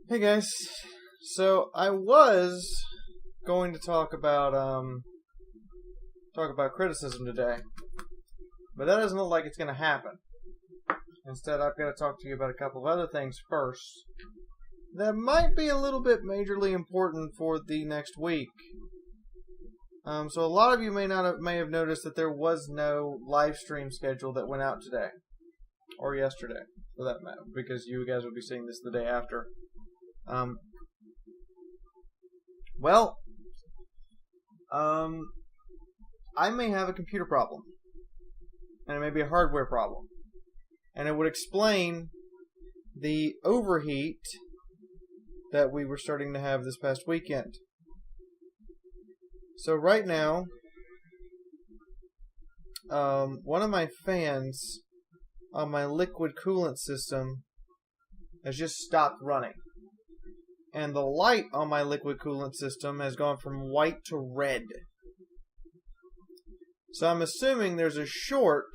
Hey guys, so I was going to talk about criticism today, but that doesn't look like it's going to happen. Instead, I've got to talk to you about a couple of other things first that might be a little bit majorly important for the next week. So a lot of you may have noticed that there was no live stream schedule that went out today or yesterday, for that matter, because you guys will be seeing this the day after. I may have a computer problem, and it may be a hardware problem, and it would explain the overheat that we were starting to have this past weekend. So right now, one of my fans on my liquid coolant system has just stopped running. And the light on my liquid coolant system has gone from white to red. So I'm assuming there's a short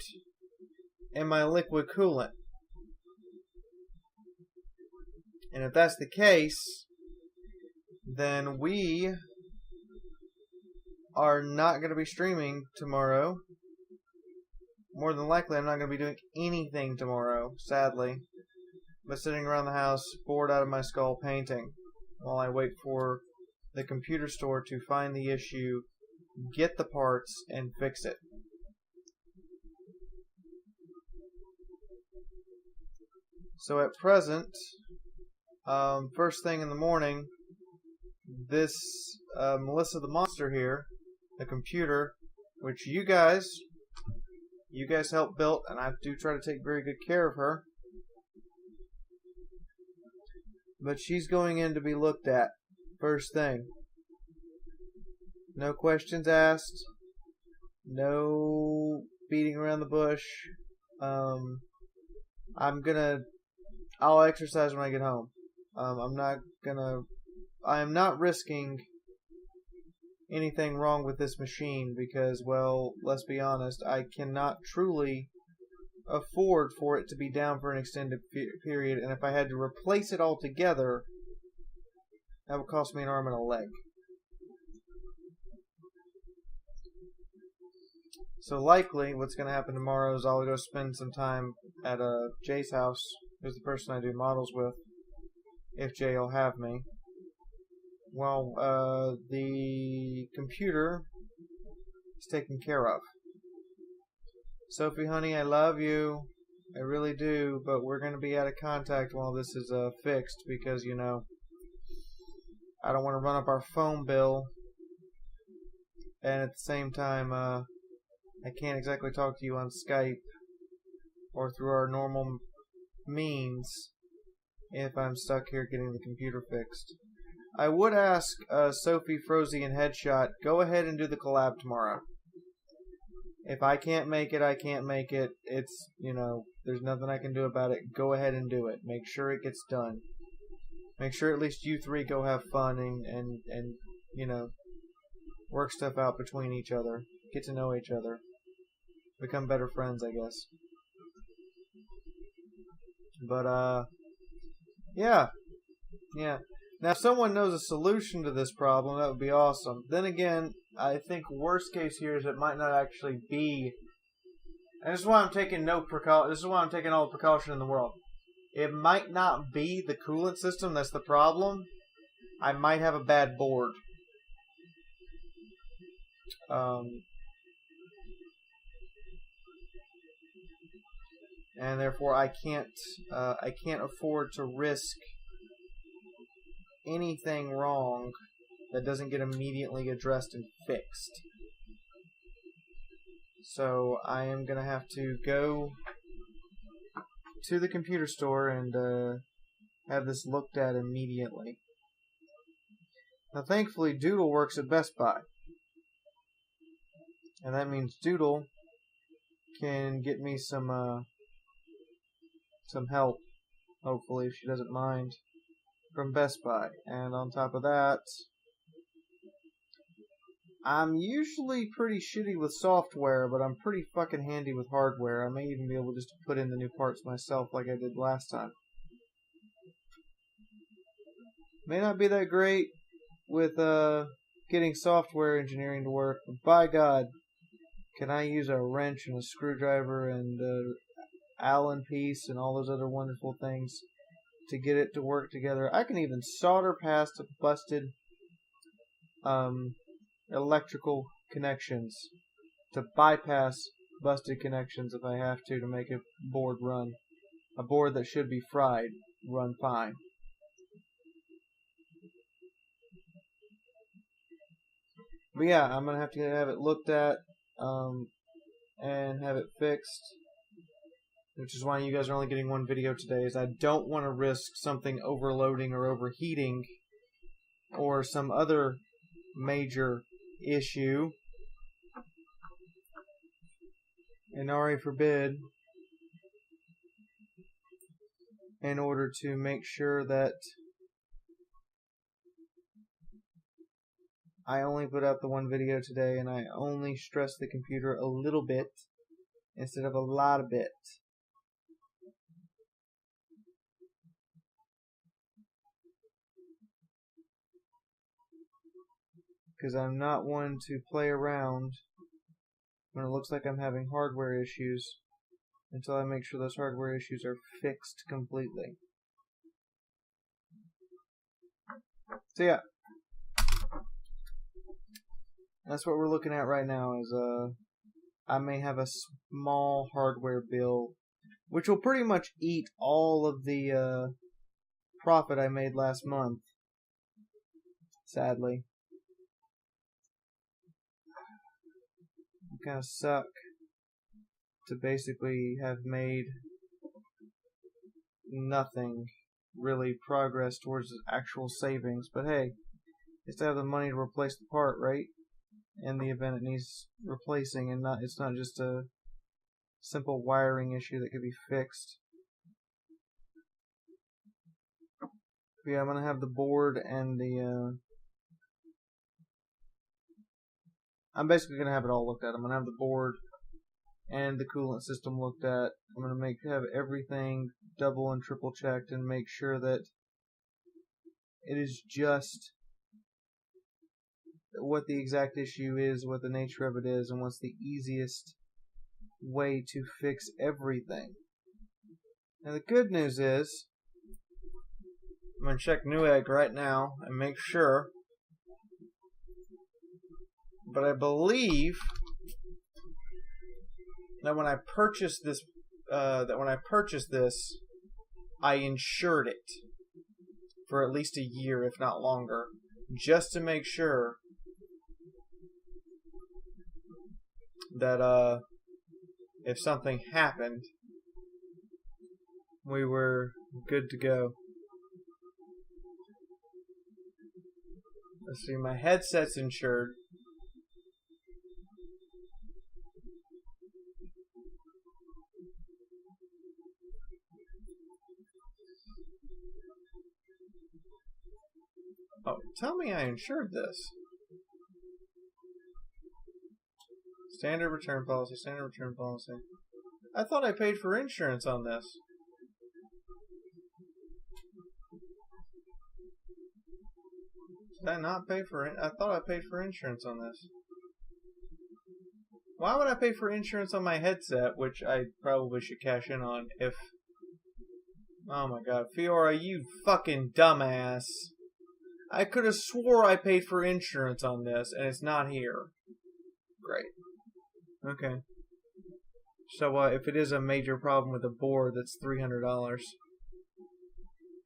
in my liquid coolant. And if that's the case, then we are not going to be streaming tomorrow. More than likely, I'm not going to be doing anything tomorrow, sadly. But sitting around the house, bored out of my skull, painting, while I wait for the computer store to find the issue, get the parts, and fix it. So at present, first thing in the morning, this Melissa the Monster here, the computer, which you guys helped build, and I do try to take very good care of her. But she's going in to be looked at first thing. No questions asked. No beating around the bush. I'll exercise when I get home. I am not risking anything wrong with this machine because, well, let's be honest, I cannot truly afford for it to be down for an extended period, and if I had to replace it altogether, that would cost me an arm and a leg. So likely what's going to happen tomorrow is I'll go spend some time at Jay's house, who's the person I do models with, if Jay will have me. Well, the computer is taken care of. Sophie, honey, I love you. I really do, but we're going to be out of contact while this is fixed because, you know, I don't want to run up our phone bill, and at the same time, I can't exactly talk to you on Skype or through our normal means if I'm stuck here getting the computer fixed. I would ask Sophie, Frozy, and Headshot, go ahead and do the collab tomorrow. If I can't make it, I can't make it. It's, you know, there's nothing I can do about it. Go ahead and do it. Make sure it gets done. Make sure at least you three go have fun and you know, work stuff out between each other. Get to know each other. Become better friends, I guess. But, yeah. Now, if someone knows a solution to this problem, that would be awesome. Then again, I think worst case here is it might not actually be. And this is why I'm taking all the precaution in the world. It might not be the coolant system that's the problem. I might have a bad board. And therefore, I can't afford to risk anything wrong that doesn't get immediately addressed and fixed. So I am going to have to go to the computer store and have this looked at immediately. Now thankfully Doodle works at Best Buy. And that means Doodle can get me some help, hopefully, if she doesn't mind, from Best Buy. And on top of that, I'm usually pretty shitty with software, but I'm pretty fucking handy with hardware. I may even be able just to put in the new parts myself like I did last time. May not be that great with getting software engineering to work, but by God, can I use a wrench and a screwdriver and Allen piece and all those other wonderful things to get it to work together. I can even solder past busted electrical connections to bypass busted connections if I have to make a board run. A board that should be fried run fine. But yeah, I'm going to have it looked at and have it fixed. Which is why you guys are only getting one video today, is I don't want to risk something overloading or overheating or some other major issue. And already forbid, in order to make sure that I only put out the one video today and I only stress the computer a little bit instead of a lot of bit. Because I'm not one to play around when it looks like I'm having hardware issues until I make sure those hardware issues are fixed completely. So yeah, that's what we're looking at right now. Is I may have a small hardware bill, which will pretty much eat all of the profit I made last month. Sadly. Kind of suck to basically have made nothing really progress towards actual savings, but hey, it's to have the money to replace the part, right? In the event it needs replacing, and it's not just a simple wiring issue that could be fixed. But yeah, I'm gonna have the board and the I'm basically going to have it all looked at. I'm going to have the board and the coolant system looked at. I'm going to have everything double and triple checked and make sure that it is just what the exact issue is, what the nature of it is, and what's the easiest way to fix everything. Now the good news is, I'm going to check Newegg right now and make sure. But I believe that when I purchased this, I insured it for at least a year, if not longer, just to make sure that if something happened, we were good to go. Let's see, my headset's insured. Oh, tell me I insured this. Standard return policy, standard return policy. I thought I paid for insurance on this. Did I not pay for it? I thought I paid for insurance on this. Why would I pay for insurance on my headset, which I probably should cash in on if... Oh my god, Fiaura, you fucking dumbass. I could have swore I paid for insurance on this, and it's not here. Great. Okay. So, if it is a major problem with the board, that's $300.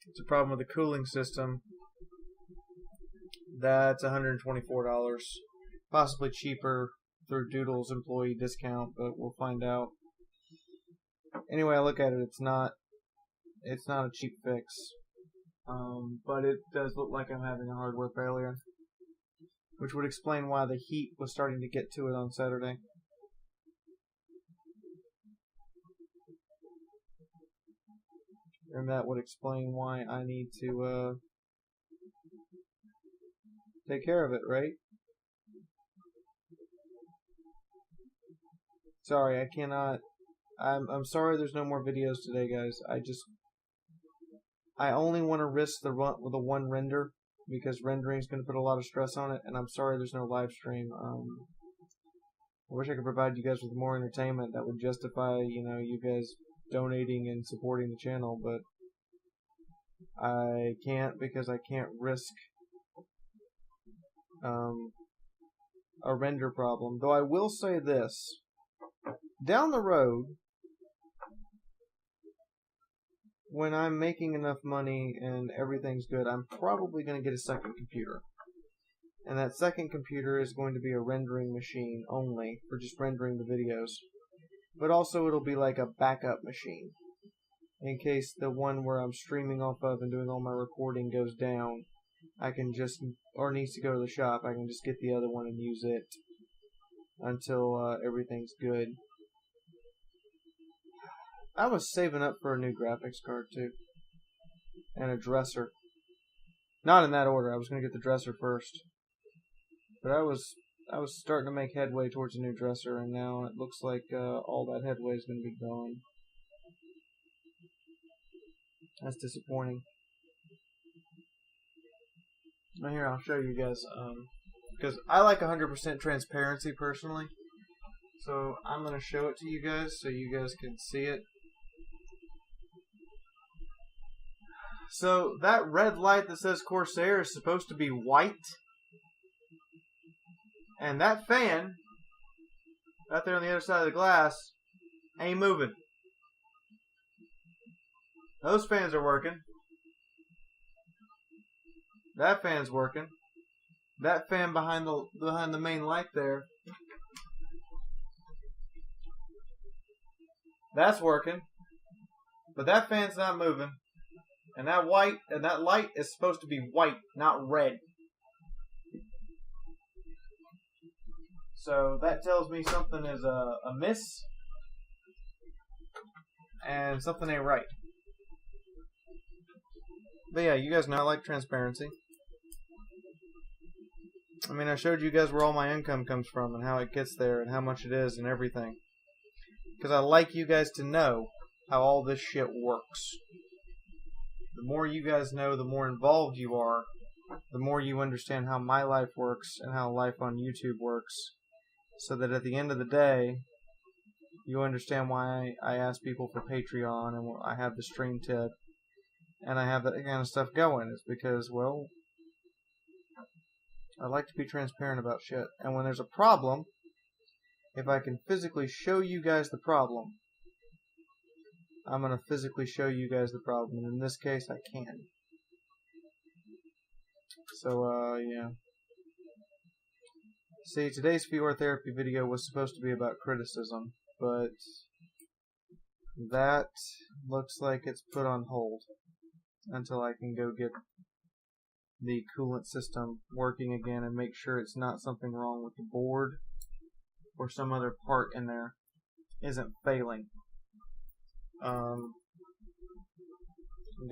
It's a problem with the cooling system. That's $124. Possibly cheaper through Doodle's employee discount, but we'll find out. Anyway, I look at it, it's not a cheap fix. But it does look like I'm having a hardware failure, which would explain why the heat was starting to get to it on Saturday. And that would explain why I need to take care of it, right? Sorry, I cannot. I'm sorry there's no more videos today, guys. I only want to risk the one render because rendering is going to put a lot of stress on it, and I'm sorry there's no live stream. I wish I could provide you guys with more entertainment that would justify, you guys donating and supporting the channel, but I can't because I can't risk a render problem. Though I will say this, down the road, when I'm making enough money and everything's good, I'm probably going to get a second computer. And that second computer is going to be a rendering machine only, for just rendering the videos. But also it'll be like a backup machine. In case the one where I'm streaming off of and doing all my recording goes down, I can just, or needs to go to the shop, I can just get the other one and use it until everything's good. I was saving up for a new graphics card too. And a dresser. Not in that order, I was going to get the dresser first. But I was starting to make headway towards a new dresser, and now it looks like all that headway is going to be gone. That's disappointing. Now here, I'll show you guys, because I like 100% transparency personally. So I'm going to show it to you guys so you guys can see it. So that red light that says Corsair is supposed to be white. And that fan, right there on the other side of the glass, ain't moving. Those fans are working. That fan's working. That fan behind the main light there, that's working. But that fan's not moving. And that light is supposed to be white, not red. So that tells me something is amiss, and something ain't right. But yeah, you guys know I like transparency. I mean, I showed you guys where all my income comes from and how it gets there and how much it is and everything. Because I like you guys to know how all this shit works. The more you guys know, the more involved you are, the more you understand how my life works and how life on YouTube works. So that at the end of the day, you understand why I ask people for Patreon and I have the stream tip and I have that kind of stuff going. It's because, well, I like to be transparent about shit. And when there's a problem, if I can physically show you guys the problem, I'm going to physically show you guys the problem. And in this case, I can. So, yeah. See, today's Fiaura therapy video was supposed to be about criticism, but that looks like it's put on hold until I can go get the coolant system working again and make sure it's not something wrong with the board or some other part in there isn't failing. Again,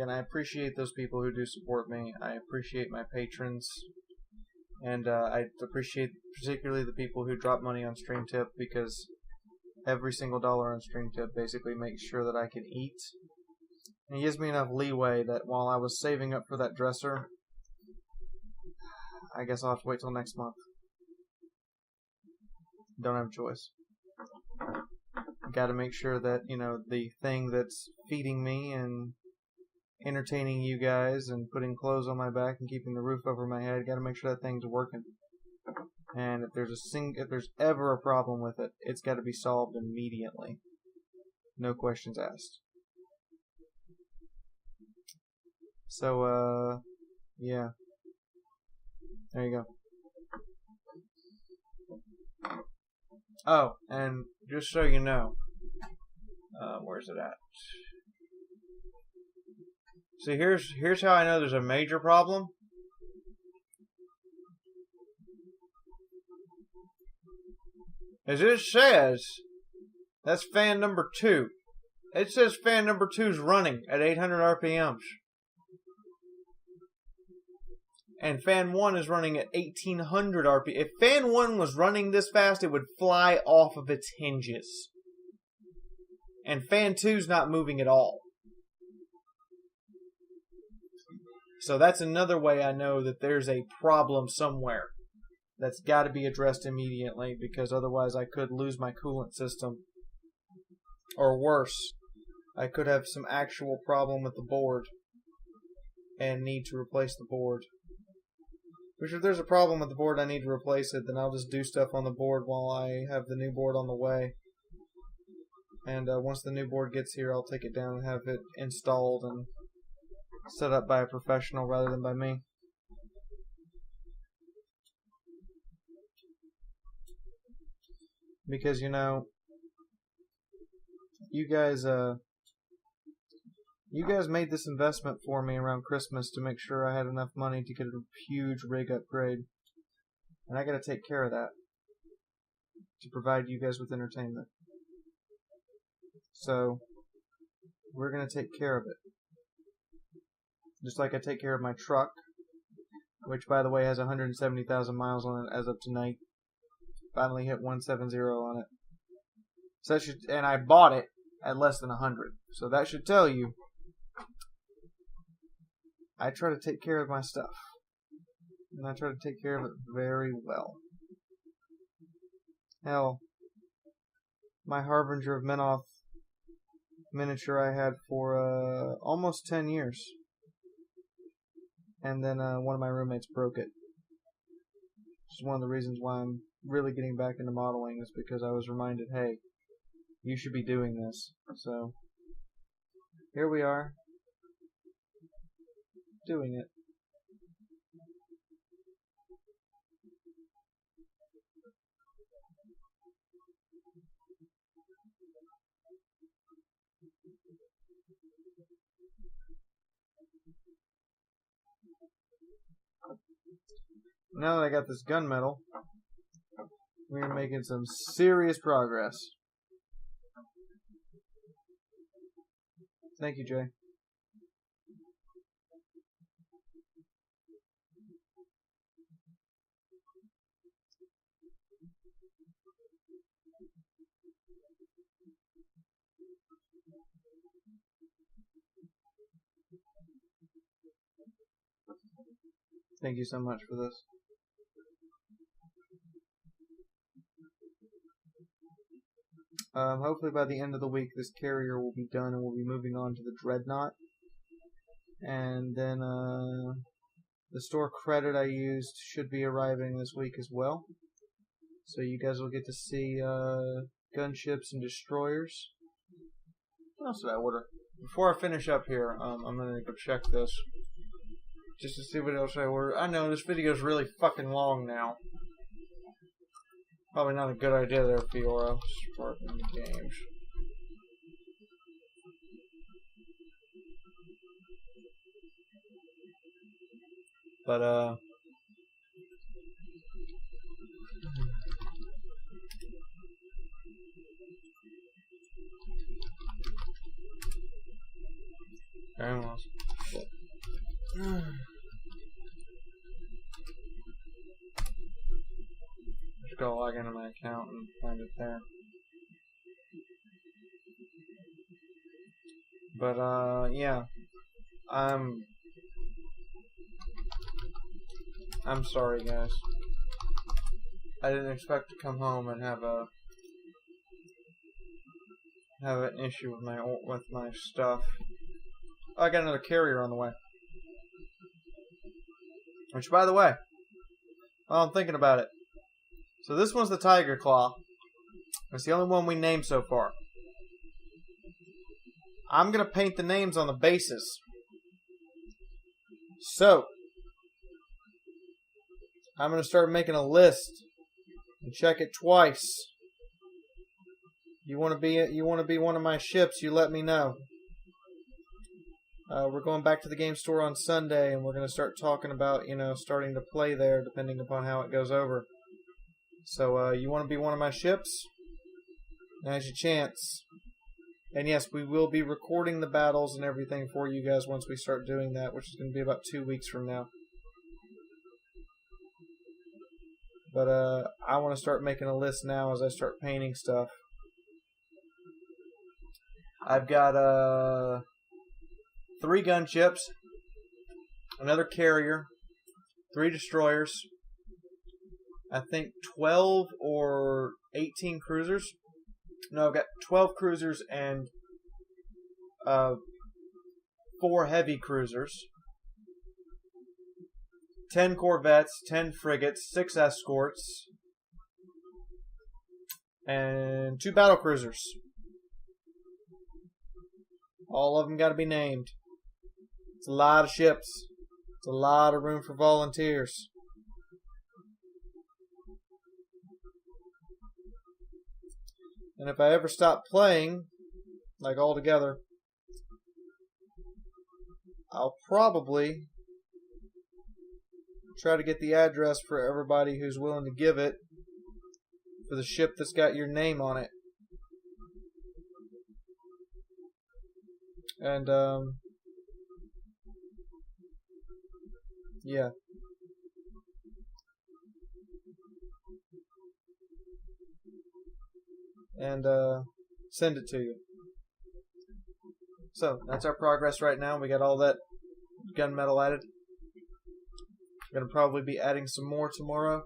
I appreciate those people who do support me. I appreciate my patrons. And I appreciate particularly the people who drop money on StreamTip, because every single dollar on StreamTip basically makes sure that I can eat. And it gives me enough leeway that while I was saving up for that dresser, I guess I'll have to wait till next month. Don't have a choice. Got to make sure that, the thing that's feeding me and entertaining you guys and putting clothes on my back and keeping the roof over my head, got to make sure that thing's working. And if there's ever a problem with it, it's got to be solved immediately. No questions asked. So, yeah. There you go. Oh, and just so you know, where's it at? See, here's how I know there's a major problem. As it says, that's fan number 2. It says fan number 2 is running at 800 RPMs. And fan 1 is running at 1800 RPM. If fan 1 was running this fast, it would fly off of its hinges. And fan 2's not moving at all. So that's another way I know that there's a problem somewhere that's got to be addressed immediately, because otherwise I could lose my coolant system. Or worse, I could have some actual problem with the board and need to replace the board. Which, if there's a problem with the board, I need to replace it, then I'll just do stuff on the board while I have the new board on the way. And once the new board gets here, I'll take it down and have it installed and set up by a professional rather than by me. Because, you know, you guys made this investment for me around Christmas to make sure I had enough money to get a huge rig upgrade. And I gotta take care of that to provide you guys with entertainment. So, we're gonna take care of it. Just like I take care of my truck, which, by the way, has 170,000 miles on it as of tonight. Finally hit 170 on it. So that should, and I bought it at less than 100. So that should tell you I try to take care of my stuff. And I try to take care of it very well. Hell, my Harbinger of Menoth miniature I had for almost 10 years. And then one of my roommates broke it. Which is one of the reasons why I'm really getting back into modeling, is because I was reminded, hey, you should be doing this. So, here we are, doing it. Now that I got this gunmetal, we're making some serious progress. Thank you, Jay. Thank you so much for this. Hopefully by the end of the week this carrier will be done and we'll be moving on to the Dreadnought. And then the store credit I used should be arriving this week as well. So you guys will get to see gunships and destroyers. What else did I order? Before I finish up here, I'm going to go check this. Just to see what else I ordered. I know this video is really fucking long now. Probably not a good idea there, Fiaura. Starting the games. But, almost. Just go log into my account and find it there. But yeah, I'm sorry, guys. I didn't expect to come home and have an issue with my stuff. Oh, I got another carrier on the way. Which, by the way, while I'm thinking about it, so this one's the Tiger Claw. It's the only one we named so far. I'm going to paint the names on the bases. So, I'm going to start making a list and check it twice. You want to be one of my ships, you let me know. We're going back to the game store on Sunday, and we're going to start talking about, starting to play there, depending upon how it goes over. So, you want to be one of my ships? Now's your chance. And yes, we will be recording the battles and everything for you guys once we start doing that, which is going to be about 2 weeks from now. But, I want to start making a list now as I start painting stuff. I've got, 3 gunships. another carrier, 3 destroyers, I think 12 or 18 cruisers. No, I've got 12 cruisers and 4 heavy cruisers, 10 corvettes, 10 frigates, 6 escorts, and 2 battle cruisers. All of them got to be named. It's a lot of ships. It's a lot of room for volunteers. And if I ever stop playing, like altogether, I'll probably try to get the address for everybody who's willing to give it for the ship that's got your name on it. And, yeah. And, send it to you. So, that's our progress right now. We got all that gunmetal added. We're going to probably be adding some more tomorrow.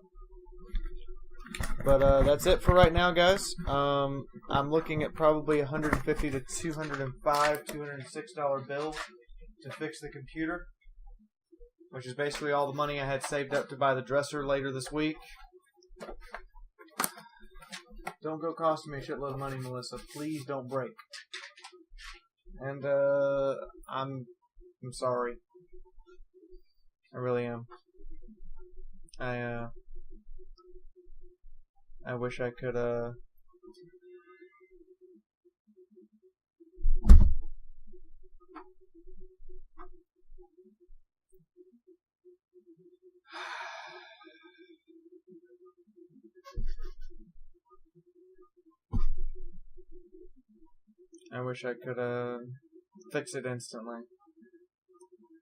But that's it for right now, guys. I'm looking at probably $150 to $205, $206 bill to fix the computer, which is basically all the money I had saved up to buy the dresser later this week. Don't go costing me a shitload of money, Melissa. Please don't break. And I'm sorry. I really am. I wish I could fix it instantly.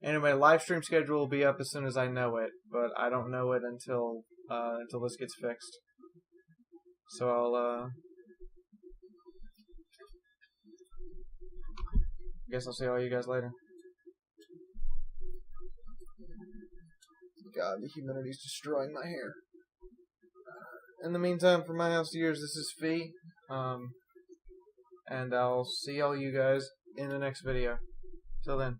Anyway, live stream schedule will be up as soon as I know it, but I don't know it until this gets fixed. So I guess I'll see all you guys later. God, the humidity's destroying my hair. In the meantime, from my house to yours, this is Fee. And I'll see all you guys in the next video. Till then.